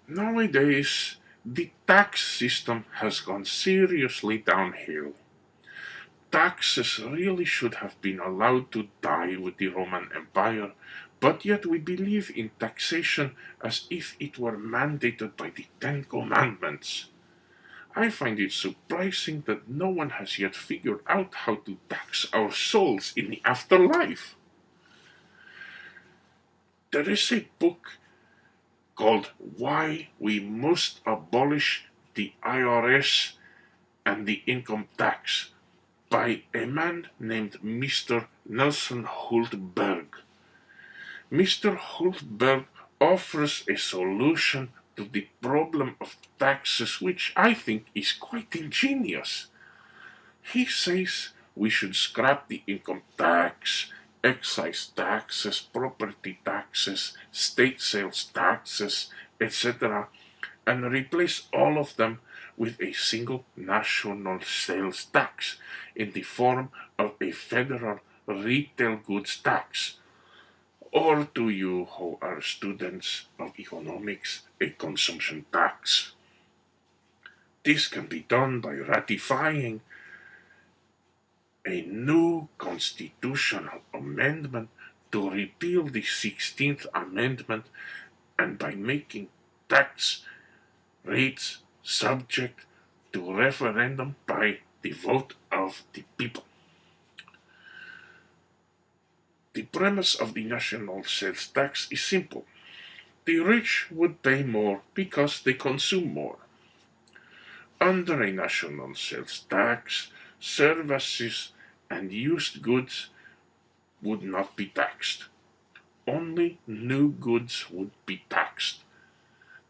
Nowadays, the tax system has gone seriously downhill. Taxes really should have been allowed to die with the Roman Empire, but yet we believe in taxation as if it were mandated by the Ten Commandments. I find it surprising that no one has yet figured out how to tax our souls in the afterlife. There is a book called Why We Must Abolish the IRS and the Income Tax by a man named Mr. Nelson Hultberg. Mr. Hultberg offers a solution to the problem of taxes, which I think is quite ingenious. He says we should scrap the income tax, excise taxes, property taxes, state sales taxes, etc., and replace all of them with a single national sales tax in the form of a federal retail goods tax, or to you who are students of economics, a consumption tax. This can be done by ratifying a new constitutional amendment to repeal the 16th Amendment and by making tax rates subject to referendum by the vote of the people. The premise of the national sales tax is simple. The rich would pay more because they consume more. Under a national sales tax, services and used goods would not be taxed. Only new goods would be taxed.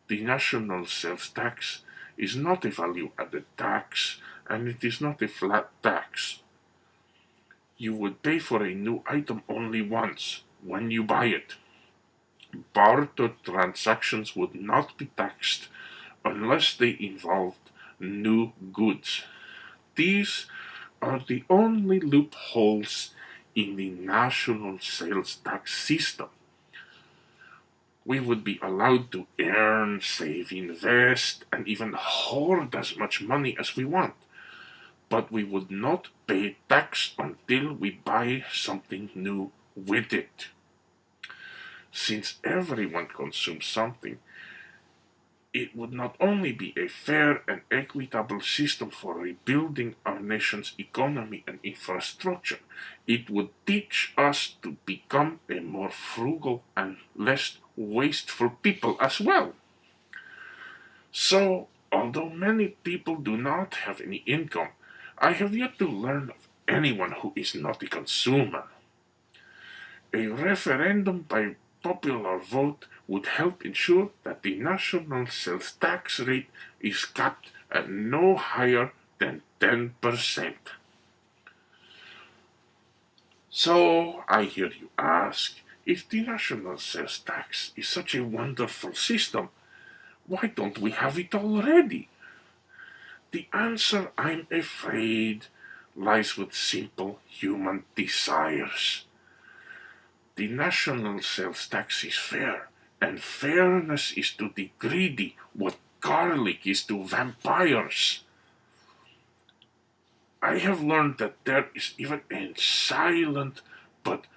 The national sales tax is not a value-added tax, and it is not a flat tax. You would pay for a new item only once, when you buy it. Barter transactions would not be taxed unless they involved new goods. These are the only loopholes in the national sales tax system. We would be allowed to earn, save, invest, and even hoard as much money as we want. But we would not pay tax until we buy something new with it. Since everyone consumes something, it would not only be a fair and equitable system for rebuilding our nation's economy and infrastructure, it would teach us to become a more frugal and less wasteful people as well. So, although many people do not have any income, I have yet to learn of anyone who is not a consumer. A referendum by popular vote would help ensure that the national sales tax rate is capped at no higher than 10%. So I hear you ask, if the national sales tax is such a wonderful system, why don't we have it already? The answer, I'm afraid, lies with simple human desires. The national sales tax is fair, and fairness is to the greedy what garlic is to vampires. I have learned that there is even a silent but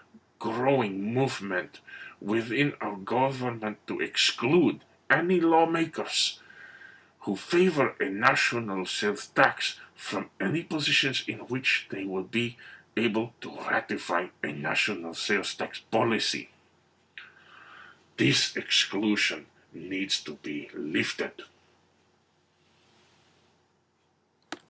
growing movement within our government to exclude any lawmakers who favor a national sales tax from any positions in which they will be able to ratify a national sales tax policy. This exclusion needs to be lifted.